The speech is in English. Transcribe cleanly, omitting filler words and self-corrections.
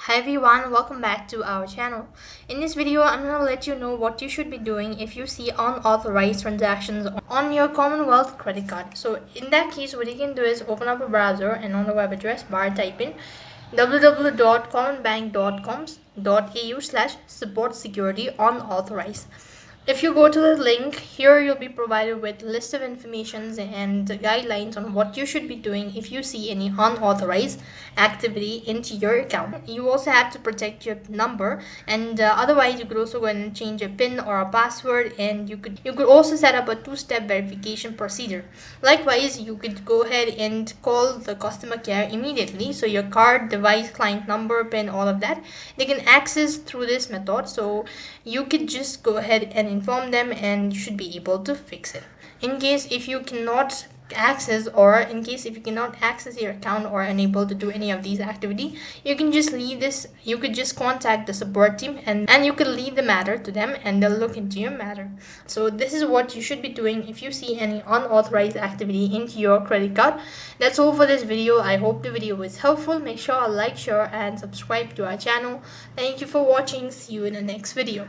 Hi everyone, welcome back to our channel. In this video, I'm going to let you know what you should be doing if you see unauthorized transactions on your Commonwealth credit card. So in that case, what you can do is open up a browser and on the web address bar type in www.commonbank.com.au/support security unauthorized. If you go to the link here, you'll be provided with a list of informations and guidelines on what you should be doing if you see any unauthorized activity into your account. You also have to protect your number, and otherwise you could also go and change a PIN or a password, and you could also set up a two-step verification procedure. Likewise, you could go ahead and call the customer care immediately. So your card, device, client number, PIN, all of that, they can access through this method. So you could just go ahead and inform them and you should be able to fix it. In case if you cannot access your account or unable to do any of these activity, you could just contact the support team and you could leave the matter to them and they'll look into your matter. So this is what you should be doing if you see any unauthorized activity into your credit card. That's all for this video. I hope the video was helpful. Make sure to like, share and subscribe to our channel. Thank you for watching. See you in the next video.